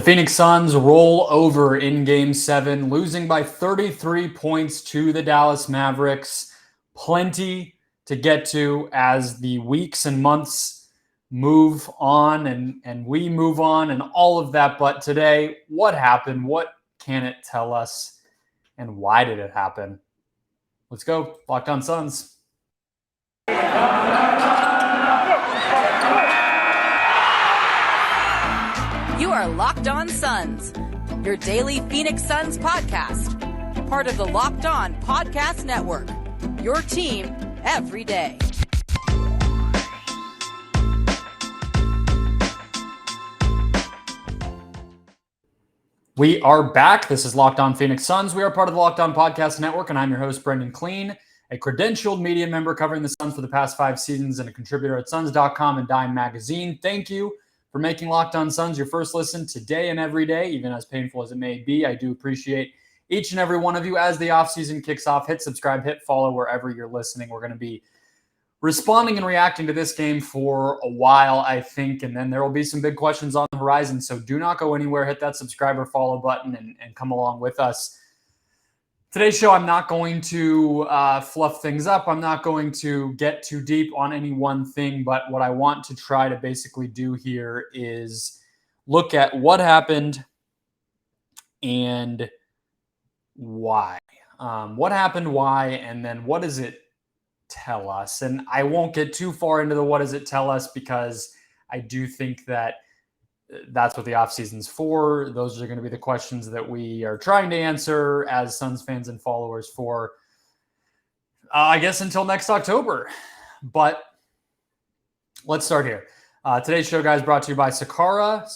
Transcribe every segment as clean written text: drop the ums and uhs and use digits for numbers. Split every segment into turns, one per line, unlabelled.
The Phoenix Suns roll over in Game 7, losing by 33 points to the Dallas Mavericks. Plenty to get to as the weeks and months move on and we move on and all of that. But today, what happened? What can it tell us? And why did it happen? Let's go. Locked on Suns.
You are Locked On Suns, your daily Phoenix Suns podcast. Part of the Locked On Podcast Network, your team every day.
We are back. This is Locked On Phoenix Suns. We are part of the Locked On Podcast Network, and I'm your host, Brendon Kleen, a credentialed media member covering the Suns for the past 5 seasons and a contributor at Suns.com and Dime Magazine. Thank you for making Locked On Suns your first listen today and every day, even as painful as it may be. I do appreciate each and every one of you. As the offseason kicks off, hit subscribe, hit follow wherever you're listening. We're going to be responding and reacting to this game for a while, I think, and then there will be some big questions on the horizon. So do not go anywhere. Hit that subscribe or follow button and come along with us. Today's show, I'm not going to fluff things up. I'm not going to get too deep on any one thing, but what I want to try to basically do here is look at what happened and why. What happened, why, and then what does it tell us? And I won't get too far into the what does it tell us because I do think that that's what the offseason's for. Those are going to be the questions that we are trying to answer as Suns fans and followers for, I guess, until next October. But let's start here. Today's show, guys, brought to you by Sakara.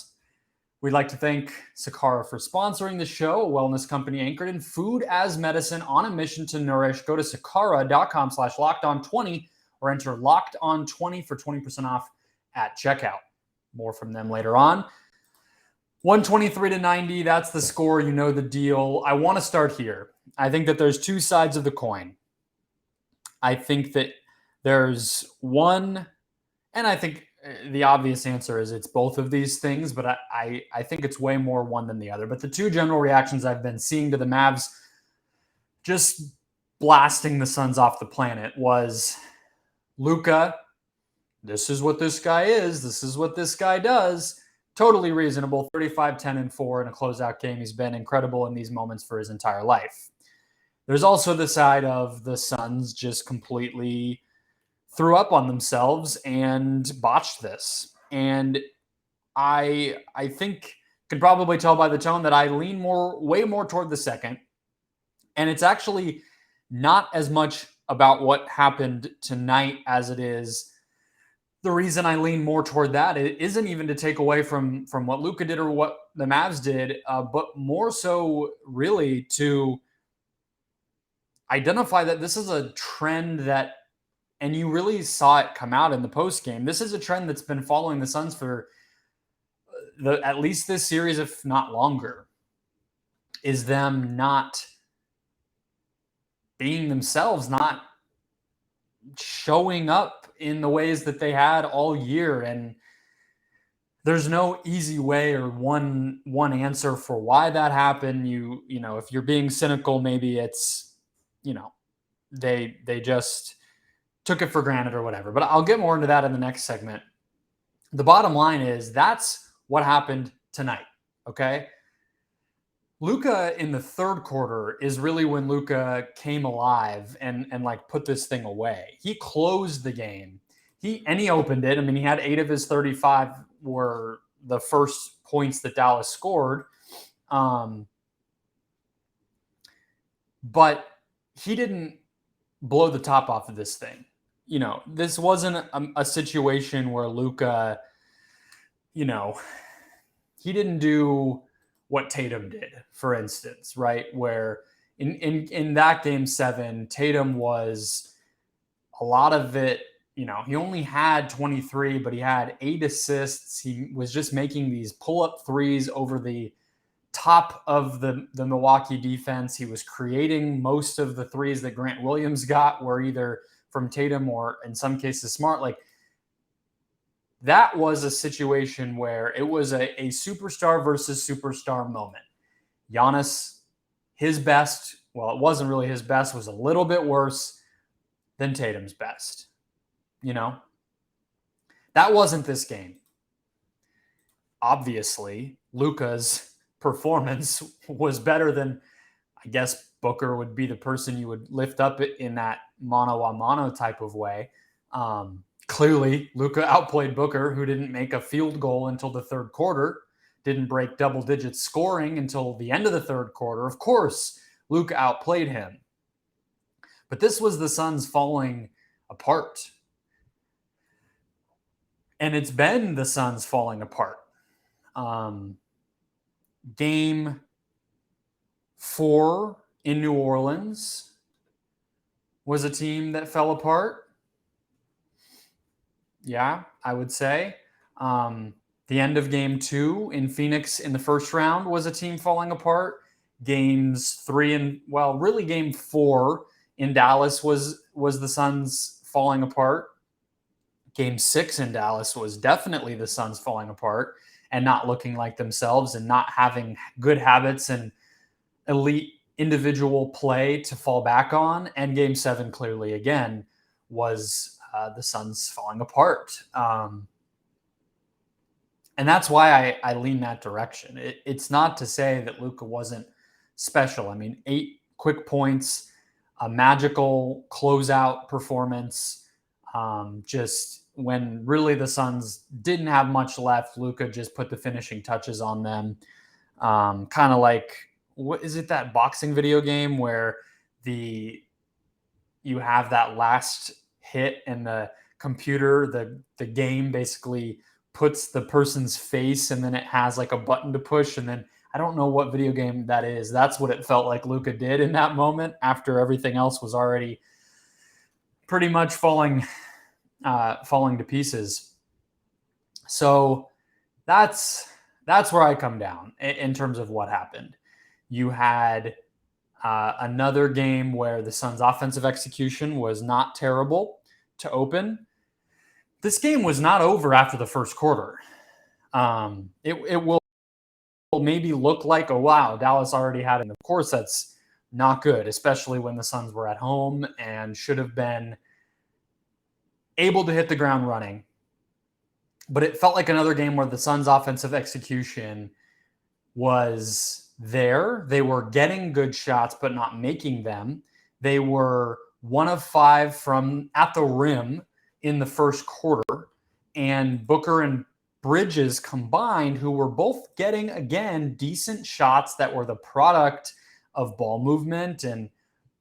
We'd like to thank Sakara for sponsoring the show, a wellness company anchored in food as medicine on a mission to nourish. Go to sakara.com/lockedon20 or enter lockedon20 for 20% off at checkout. More from them later on. 123-90, that's the score. You know the deal. I want to start here. I think that there's two sides of the coin. I think that there's one, and I think the obvious answer is it's both of these things, but I think it's way more one than the other. But the two general reactions I've been seeing to the Mavs just blasting the Suns off the planet was Luka, this is what this guy is. This is what this guy does. Totally reasonable. 35, 10, and 4 in a closeout game. He's been incredible in these moments for his entire life. There's also the side of the Suns just completely threw up on themselves and botched this. And I think you can probably tell by the tone that I lean way more toward the second. And it's actually not as much about what happened tonight as it is the reason I lean more toward that. It isn't even to take away from what Luka did or what the Mavs did, but more so really to identify that this is a trend that, and you really saw it come out in the postgame. This is a trend that's been following the Suns for at least this series, if not longer, is them not being themselves, not showing up in the ways that they had all year. And there's no easy way or one answer for why that happened. You know, if you're being cynical, maybe it's, they just took it for granted or whatever. But I'll get more into that in the next segment. The bottom line is that's what happened tonight, okay? Luka in the third quarter is really when Luka came alive and like put this thing away. He closed the game. He opened it. I mean, he had 8 of his 35 were the first points that Dallas scored. But he didn't blow the top off of this thing. This wasn't a situation where Luka, he didn't do what Tatum did, for instance, right? Where in that game 7, Tatum was a lot of it, he only had 23, but he had 8 assists. He was just making these pull-up threes over the top of the Milwaukee defense. He was creating most of the threes that Grant Williams got were either from Tatum or in some cases Smart. Like, that was a situation where it was a superstar versus superstar moment. Giannis, his best, well, it wasn't really his best, was a little bit worse than Tatum's best. That wasn't this game. Obviously, Luka's performance was better than, I guess, Booker would be the person you would lift up in that mano-a-mano type of way. Clearly, Luka outplayed Booker, who didn't make a field goal until the third quarter, didn't break double-digit scoring until the end of the third quarter. Of course, Luka outplayed him. But this was the Suns falling apart. And it's been the Suns falling apart. Game 4 in New Orleans was a team that fell apart. Yeah, I would say. The end of game 2 in Phoenix in the first round was a team falling apart. Games 3 and, well, really game 4 in Dallas was the Suns falling apart. Game 6 in Dallas was definitely the Suns falling apart and not looking like themselves and not having good habits and elite individual play to fall back on. And game 7 clearly again was the Suns falling apart. And that's why I lean that direction. It's not to say that Luka wasn't special. I mean, 8 quick points, a magical closeout performance. Just when really the Suns didn't have much left, Luka just put the finishing touches on them. Kind of like, what is it, that boxing video game where you have that last hit and the computer, the game basically puts the person's face and then it has like a button to push, and then I don't know what video game that is. That's what it felt like Luka did in that moment after everything else was already pretty much falling to pieces. So that's where I come down in terms of what happened. You had another game where the Suns' offensive execution was not terrible to open. This game was not over after the first quarter. It will maybe look like, oh, wow, Dallas already had it. And of course, that's not good, especially when the Suns were at home and should have been able to hit the ground running. But it felt like another game where the Suns' offensive execution was there. They were getting good shots, but not making them. They were 1 of 5 from at the rim in the first quarter. And Booker and Bridges combined, who were both getting, again, decent shots that were the product of ball movement and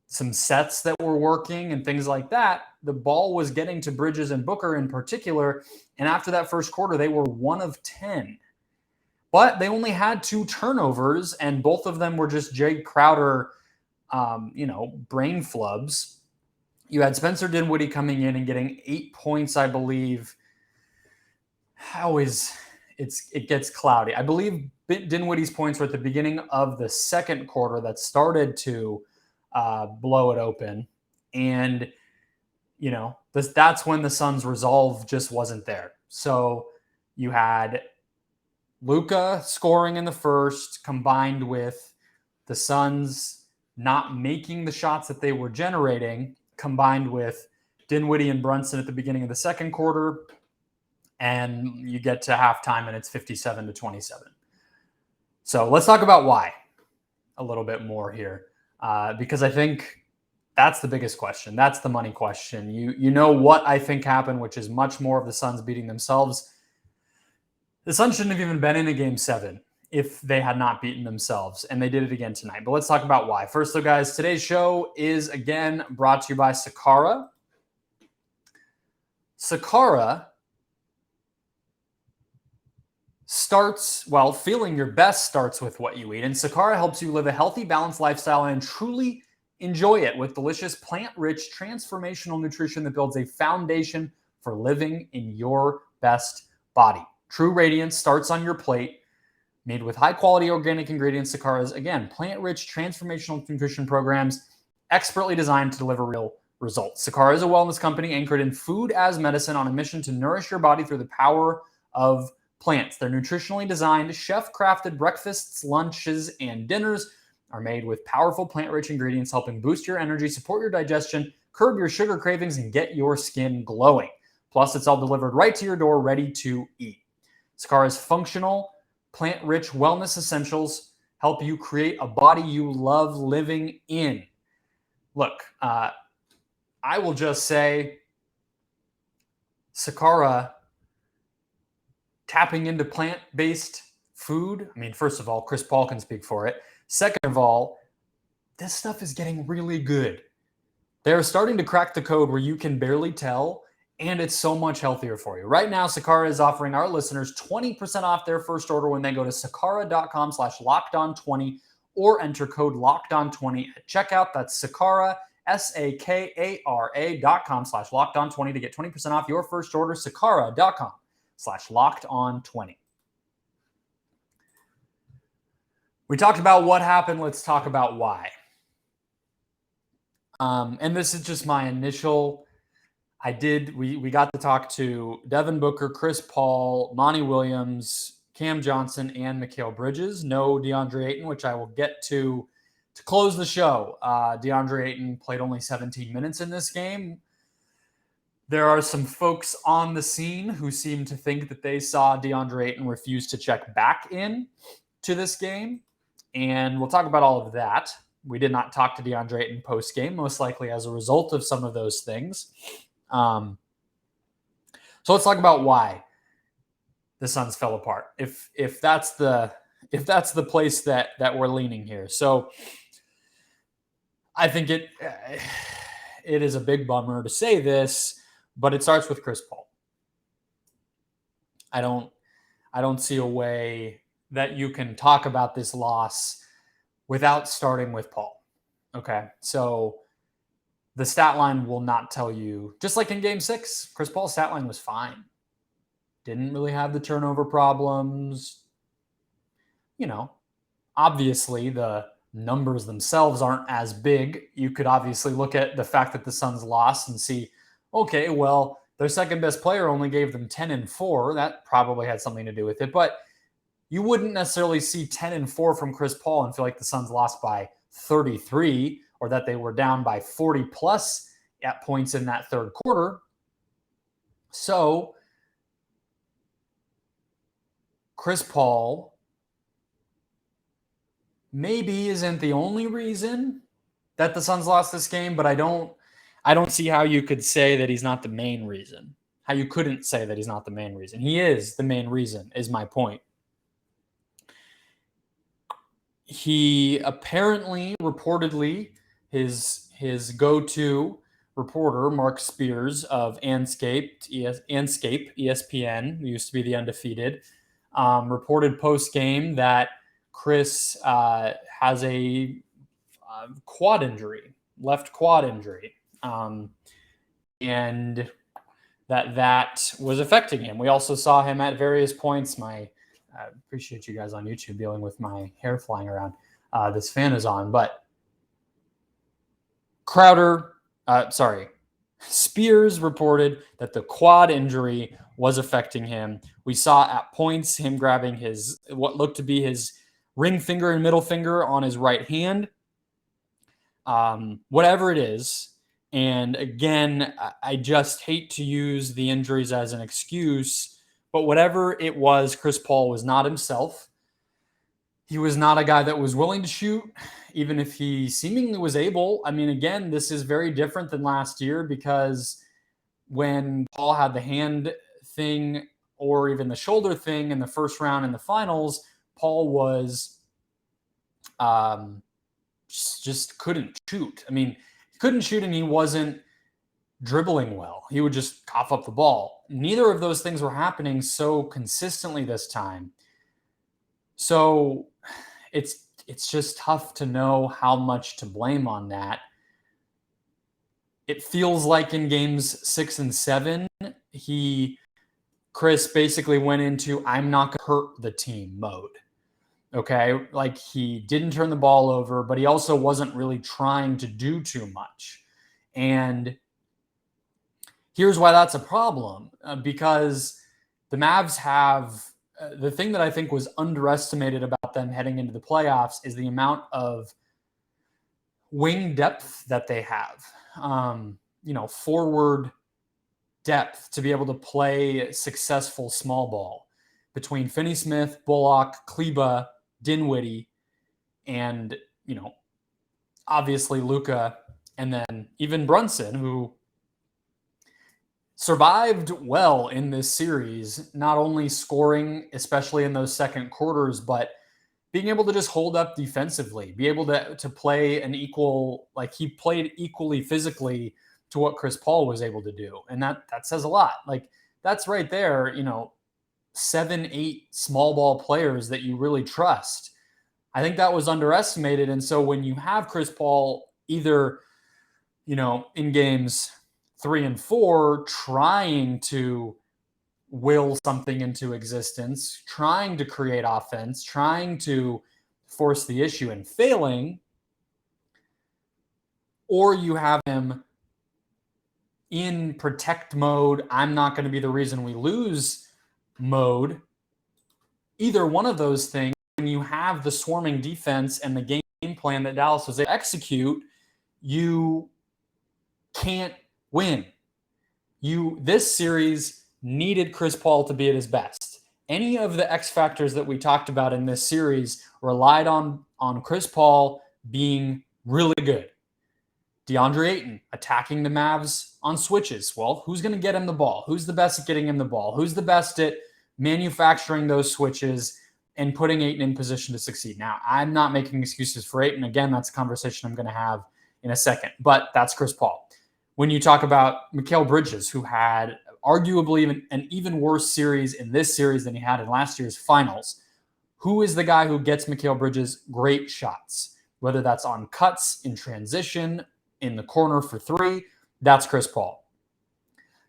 some sets that were working and things like that. The ball was getting to Bridges and Booker in particular. And after that first quarter, they were 1 of 10. But they only had 2 turnovers, and both of them were just Jay Crowder, brain flubs. You had Spencer Dinwiddie coming in and getting 8 points, I believe. It gets cloudy. I believe Dinwiddie's points were at the beginning of the second quarter that started to blow it open. And, that's when the Suns' resolve just wasn't there. So you had Luka scoring in the first, combined with the Suns not making the shots that they were generating, combined with Dinwiddie and Brunson at the beginning of the second quarter, and you get to halftime and it's 57-27. So let's talk about why a little bit more here, because I think that's the biggest question. That's the money question. You know what I think happened, which is much more of the Suns beating themselves. The Suns shouldn't have even been in a game 7 if they had not beaten themselves, and they did it again tonight. But let's talk about why. First, though, guys, today's show is, again, brought to you by Sakara. Sakara feeling your best starts with what you eat. And Sakara helps you live a healthy, balanced lifestyle and truly enjoy it with delicious, plant-rich, transformational nutrition that builds a foundation for living in your best body. True radiance starts on your plate. Made with high-quality organic ingredients, Sakara's, again, plant-rich, transformational nutrition programs expertly designed to deliver real results. Sakara is a wellness company anchored in food as medicine on a mission to nourish your body through the power of plants. Their nutritionally designed, chef-crafted breakfasts, lunches, and dinners are made with powerful plant-rich ingredients helping boost your energy, support your digestion, curb your sugar cravings, and get your skin glowing. Plus, it's all delivered right to your door, ready to eat. Sakara's functional, plant-rich wellness essentials help you create a body you love living in. Look, I will just say Sakara tapping into plant-based food. I mean, first of all, Chris Paul can speak for it. Second of all, this stuff is getting really good. They're starting to crack the code where you can barely tell, and it's so much healthier for you. Right now, Sakara is offering our listeners 20% off their first order when they go to sakara.com/lockedon20 or enter code lockedon20 at checkout. That's Sakara, SAKARA.com/lockedon20 to get 20% off your first order. Sakara.com/lockedon20. We talked about what happened. Let's talk about why. And this is just my initial. We got to talk to Devin Booker, Chris Paul, Monty Williams, Cam Johnson, and Mikal Bridges. No Deandre Ayton, which I will get to close the show. Deandre Ayton played only 17 minutes in this game. There are some folks on the scene who seem to think that they saw Deandre Ayton refuse to check back in to this game. And we'll talk about all of that. We did not talk to Deandre Ayton post-game, most likely as a result of some of those things. So let's talk about why the Suns fell apart. If that's the place that we're leaning here. So I think it is a big bummer to say this, but it starts with Chris Paul. I don't see a way that you can talk about this loss without starting with Paul. Okay, so the stat line will not tell you, just like in Game 6, Chris Paul's stat line was fine. Didn't really have the turnover problems. You know, obviously the numbers themselves aren't as big. You could obviously look at the fact that the Suns lost and see, okay, well, their second best player only gave them 10 and 4. That probably had something to do with it. But you wouldn't necessarily see 10 and 4 from Chris Paul and feel like the Suns lost by 33 or that they were down by 40 plus at points in that third quarter. So Chris Paul maybe isn't the only reason that the Suns lost this game, but I don't see how you could say that he's not the main reason. How you couldn't say that he's not the main reason. He is the main reason, is my point. He apparently, reportedly, his go-to reporter, Mark Spears of Anscape, ESPN, who used to be the Undefeated, reported post-game that Chris has a left quad injury, and that was affecting him. We also saw him at various points. I appreciate you guys on YouTube dealing with my hair flying around. This fan is on, but Spears reported that the quad injury was affecting him. We saw at points him grabbing what looked to be his ring finger and middle finger on his right hand. Whatever it is. And again, I just hate to use the injuries as an excuse, but whatever it was, Chris Paul was not himself. He was not a guy that was willing to shoot, even if he seemingly was able. I mean, again, this is very different than last year because when Paul had the hand thing or even the shoulder thing in the first round in the finals, Paul was just couldn't shoot. I mean, he couldn't shoot and he wasn't dribbling well. He would just cough up the ball. Neither of those things were happening so consistently this time. So it's just tough to know how much to blame on that. It feels like in games 6 and 7, Chris basically went into I'm not going to hurt the team mode. Okay, like he didn't turn the ball over, but he also wasn't really trying to do too much. And here's why that's a problem, because the Mavs have the thing that I think was underestimated about them heading into the playoffs is the amount of wing depth that they have. Forward depth to be able to play successful small ball between Finney-Smith, Bullock, Kleba, Dinwiddie, and, obviously Luka, and then even Brunson, who survived well in this series, not only scoring, especially in those second quarters, but being able to just hold up defensively, be able to play an equal, like he played equally physically to what Chris Paul was able to do. And that says a lot. Like that's right there, 7, 8 small ball players that you really trust. I think that was underestimated. And so when you have Chris Paul either, in games 3 and 4, trying to will something into existence, trying to create offense, trying to force the issue and failing, or you have him in protect mode, I'm not going to be the reason we lose mode. Either one of those things, when you have the swarming defense and the game plan that Dallas was able to execute, you can't win. This series needed Chris Paul to be at his best. Any of the X factors that we talked about in this series relied on Chris Paul being really good. Deandre Ayton attacking the Mavs on switches. Well, who's going to get him the ball? Who's the best at getting him the ball? Who's the best at manufacturing those switches and putting Ayton in position to succeed? Now, I'm not making excuses for Ayton. Again, that's a conversation I'm going to have in a second, but that's Chris Paul. When you talk about Mikal Bridges, who had arguably an even worse series in this series than he had in last year's finals, who is the guy who gets Mikal Bridges great shots? Whether that's on cuts, in transition, in the corner for 3, that's Chris Paul.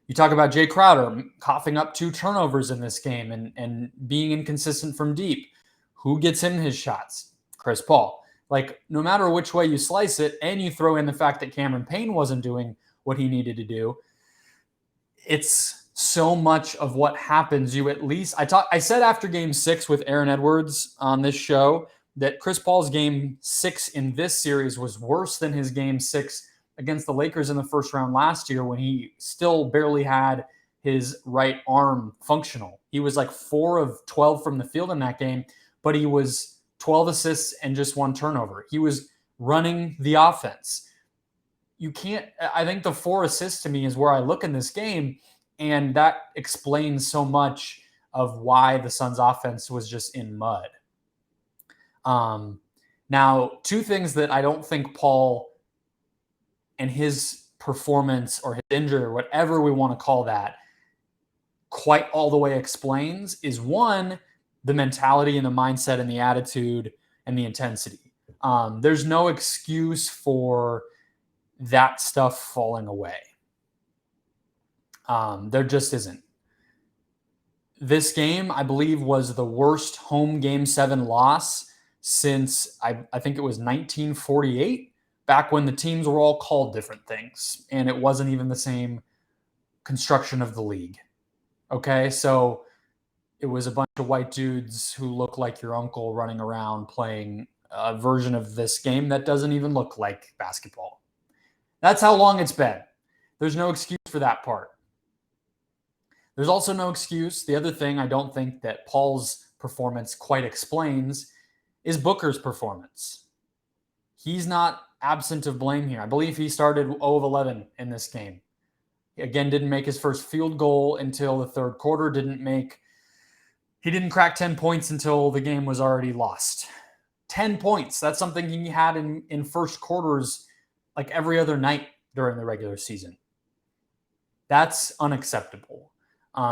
You talk about Jay Crowder coughing up 2 turnovers in this game and being inconsistent from deep. Who gets him his shots? Chris Paul. Like, no matter which way you slice it, and you throw in the fact that Cameron Payne wasn't doing what he needed to do, it's so much of what happens. You at least, I said after game 6 with Aaron Edwards on this show that Chris Paul's game 6 in this series was worse than his game 6 against the Lakers in the first round last year, when he still barely had his right arm functional. He was like 4 of 12 from the field in that game, but he was 12 assists and just 1 turnover. He was running the offense. I think the 4 assists to me is where I look in this game, and that explains so much of why the Suns offense was just in mud. Now, 2 things that I don't think Paul and his performance or his injury or whatever we want to call that quite all the way explains is, 1, the mentality and the mindset and the attitude and the intensity. There's no excuse for that stuff falling away. There just isn't. This game, I believe, was the worst home game 7 loss since I think it was 1948, back when the teams were all called different things and it wasn't even the same construction of the league. Okay, so it was a bunch of white dudes who look like your uncle running around playing a version of this game that doesn't even look like basketball. That's how long it's been. There's no excuse for that part. There's also no excuse. The other thing I don't think that Paul's performance quite explains is Booker's performance. He's not absent of blame here. I believe he started 0 of 11 in this game. Again, didn't make his first field goal until the third quarter. He didn't crack 10 points until the game was already lost. 10 points. That's something he had in first quarters like every other night during the regular season. That's unacceptable. This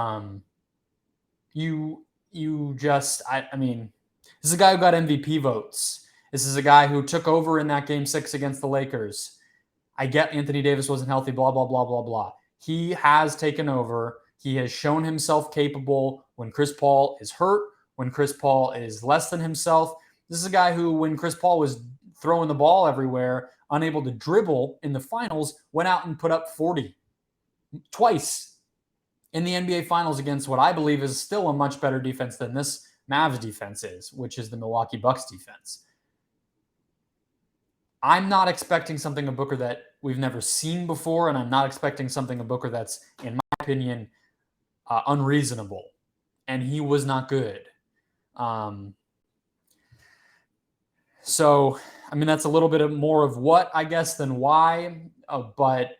is a guy who got MVP votes. This is a guy who took over in that game 6 against the Lakers. I get Anthony Davis wasn't healthy, blah, blah, blah, blah, blah. He has taken over. He has shown himself capable when Chris Paul is hurt, when Chris Paul is less than himself. This is a guy who, when Chris Paul was throwing the ball everywhere, unable to dribble in the finals, went out and put up 40 twice in the NBA Finals against what I believe is still a much better defense than this Mavs defense is, which is the Milwaukee Bucks defense. I'm not expecting something of Booker that we've never seen before, and I'm not expecting something of Booker that's, in my opinion, unreasonable. And he was not good. So, I mean, that's a little bit more of what, I guess, than why. But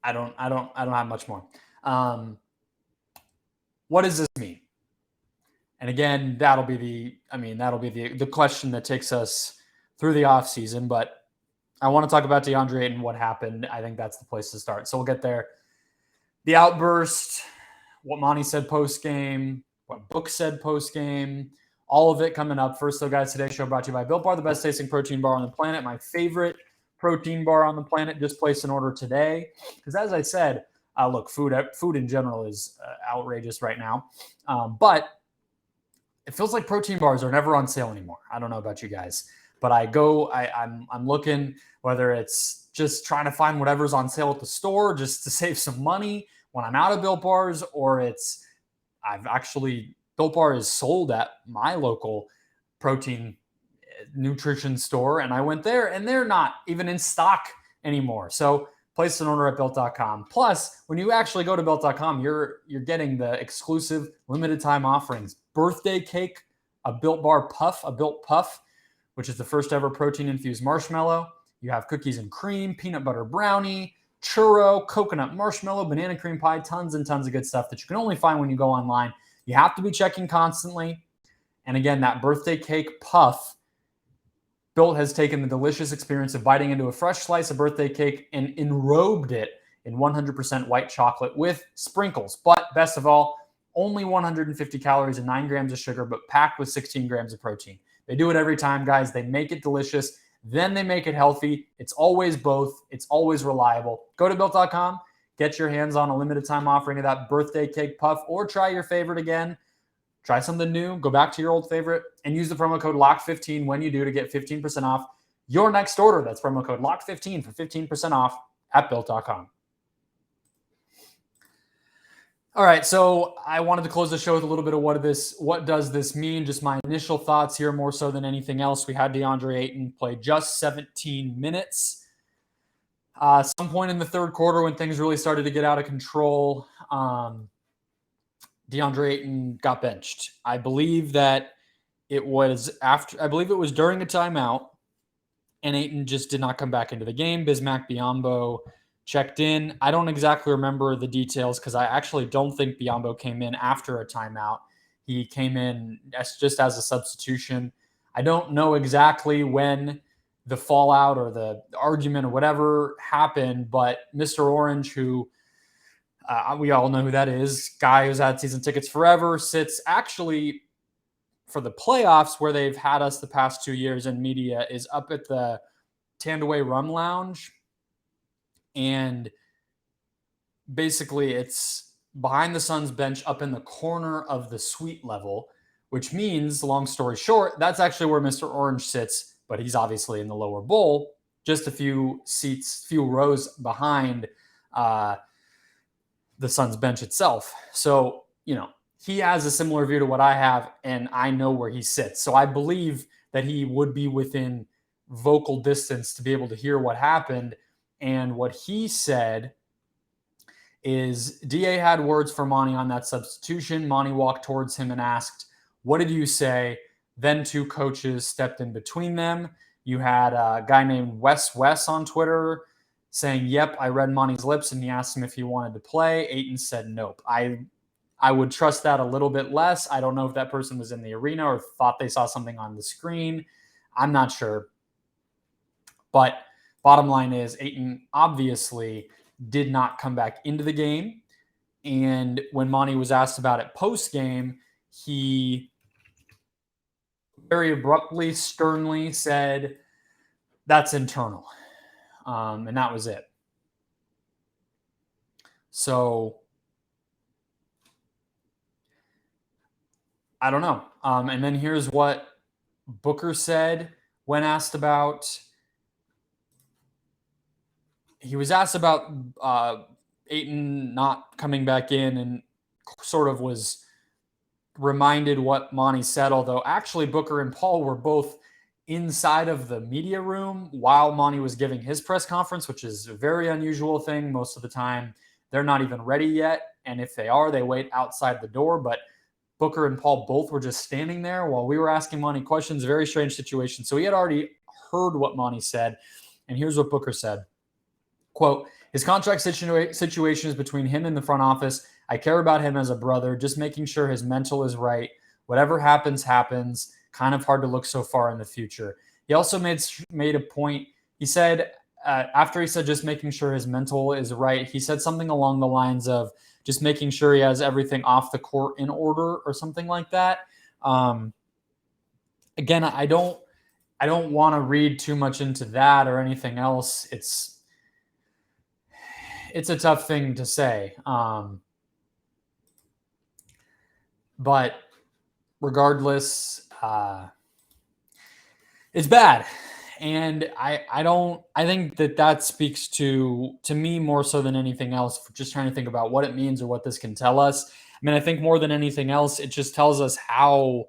I don't have much more. What does this mean? And again, that'll be the question that takes us through the offseason. But I want to talk about Deandre Ayton, what happened. I think that's the place to start. So we'll get there. The outburst, what Monty said post-game, what Book said post-game, all of it coming up. First, though, guys, today's show brought to you by Built Bar, the best tasting protein bar on the planet. My favorite protein bar on the planet, just placed an order today. Because as I said, look, food in general is outrageous right now. But it feels like protein bars are never on sale anymore. I don't know about you guys, but I'm looking, whether it's just trying to find whatever's on sale at the store just to save some money when I'm out of Built Bars, or Built Bar is sold at my local protein nutrition store, and I went there and they're not even in stock anymore. So place an order at built.com. Plus, when you actually go to built.com, you're getting the exclusive limited time offerings. Birthday cake, a Built Bar puff, a Built Puff, which is the first ever protein infused marshmallow. You have cookies and cream, peanut butter brownie, churro, coconut marshmallow, banana cream pie, tons and tons of good stuff that you can only find when you go online. You have to be checking constantly. And again, that birthday cake puff, Built has taken the delicious experience of biting into a fresh slice of birthday cake and enrobed it in 100% white chocolate with sprinkles. But best of all, only 150 calories and 9 grams of sugar, but packed with 16 grams of protein. They do it every time, guys. They make it delicious. Then they make it healthy. It's always both. It's always reliable. Go to Built.com. Get your hands on a limited time offering of that birthday cake puff, or try your favorite again. Try something new. Go back to your old favorite and use the promo code LOCK15 when you do to get 15% off your next order. That's promo code LOCK15 for 15% off at Built.com. All right, so I wanted to close the show with a little bit of what does this mean? Just my initial thoughts here, more so than anything else. We had Deandre Ayton play just 17 minutes. Some point in the third quarter, when things really started to get out of control, Deandre Ayton got benched. I believe that it was during a timeout, and Ayton just did not come back into the game. Bismack Biyombo checked in. I don't exactly remember the details because I actually don't think Biyombo came in after a timeout. He came in just as a substitution. I don't know exactly when the fallout or the argument or whatever happened, but Mr. Orange, who we all know who that is, guy who's had season tickets forever, sits actually for the playoffs where they've had us the past 2 years in media, is up at the Tandaway Rum Lounge. And basically it's behind the Suns bench up in the corner of the suite level, which means, long story short, that's actually where Mr. Orange sits, but he's obviously in the lower bowl, just a few rows behind the Suns bench itself. So, he has a similar view to what I have, and I know where he sits. So I believe that he would be within vocal distance to be able to hear what happened. And what he said is DA had words for Monty on that substitution. Monty walked towards him and asked, "What did you say?" Then two coaches stepped in between them. You had a guy named Wes on Twitter saying, "Yep, I read Monty's lips," and he asked him if he wanted to play. Ayton said, "Nope." I would trust that a little bit less. I don't know if that person was in the arena or thought they saw something on the screen. I'm not sure. But bottom line is, Ayton obviously did not come back into the game. And when Monty was asked about it post-game, he very abruptly, sternly said, "That's internal." And that was it. So I don't know. And then here's what Booker said when asked about, he was asked about Ayton not coming back in, and sort of was reminded what Monty said, although actually Booker and Paul were both inside of the media room while Monty was giving his press conference, which is a very unusual thing. Most of the time, they're not even ready yet. And if they are, they wait outside the door. But Booker and Paul both were just standing there while we were asking Monty questions. Very strange situation. So he had already heard what Monty said. And here's what Booker said. Quote, his contract situation is between him and the front office. I care about him as a brother, just making sure his mental is right. Whatever happens, happens. Kind of hard to look so far in the future. He also made a point. He said, after he said just making sure his mental is right, he said something along the lines of just making sure he has everything off the court in order or something like that. Again, I don't want to read too much into that or anything else. It's a tough thing to say. But regardless, it's bad. And I think that speaks to me more so than anything else, for just trying to think about what it means or what this can tell us. I mean, I think more than anything else, it just tells us how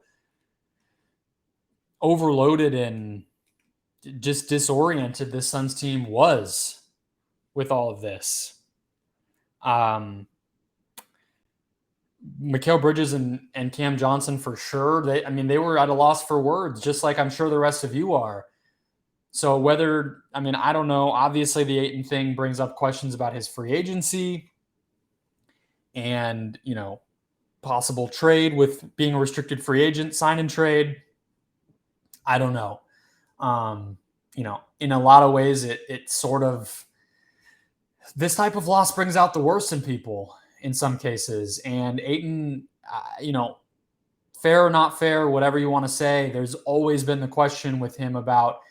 overloaded and just disoriented this Suns team was with all of this. Mikal Bridges and Cam Johnson for sure. They were at a loss for words, just like I'm sure the rest of you are. So I don't know. Obviously, the Ayton thing brings up questions about his free agency and, possible trade with being a restricted free agent, sign and trade. I don't know. In a lot of ways, it sort of, this type of loss brings out the worst in people in some cases. And Ayton, fair or not fair, whatever you want to say, there's always been the question with him about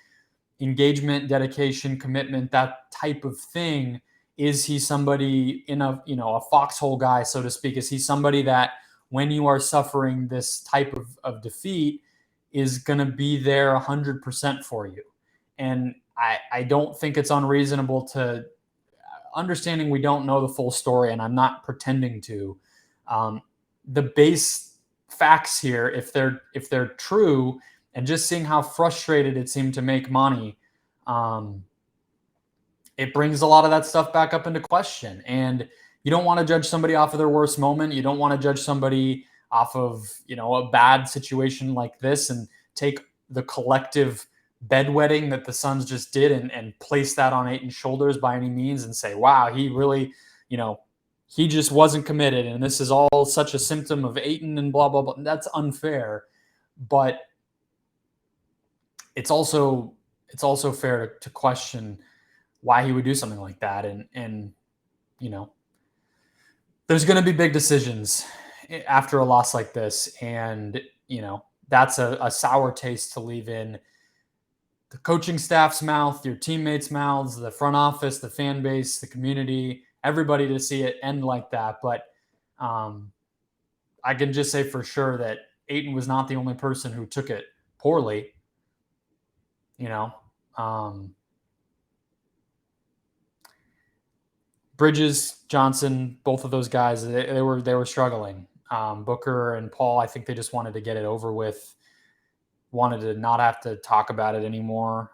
engagement, dedication, commitment, that type of thing. Is he somebody in a foxhole guy, so to speak? Is he somebody that when you are suffering this type of defeat is going to be there 100% for you? And I don't think it's unreasonable to, understanding we don't know the full story, and I'm not pretending to. The base facts here, if they're true, and just seeing how frustrated it seemed to make Monty, it brings a lot of that stuff back up into question. And you don't want to judge somebody off of their worst moment. You don't want to judge somebody off of, a bad situation like this and take the collective bedwetting that the Suns just did and place that on Ayton's shoulders by any means and say, wow, he really, he just wasn't committed. And this is all such a symptom of Ayton and blah, blah, blah. That's unfair. But it's also fair to question why he would do something like that. And there's going to be big decisions after a loss like this. And, that's a sour taste to leave in the coaching staff's mouth, your teammates' mouths, the front office, the fan base, the community, everybody, to see it end like that. But I can just say for sure that Ayton was not the only person who took it poorly. Bridges, Johnson, both of those guys, they were struggling. Booker and Paul, I think they just wanted to get it over with, wanted to not have to talk about it anymore.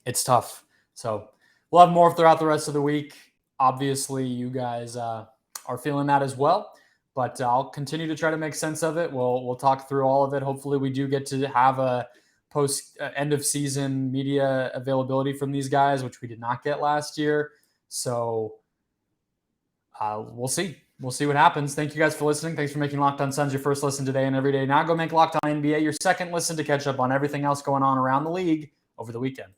It's tough. So we'll have more throughout the rest of the week. Obviously, you guys are feeling that as well, but I'll continue to try to make sense of it. We'll talk through all of it. Hopefully we do get to have a post end of season media availability from these guys, which we did not get last year. So we'll see. We'll see what happens. Thank you guys for listening. Thanks for making Locked On Suns your first listen today and every day. Now go make Locked On NBA your second listen to catch up on everything else going on around the league over the weekend.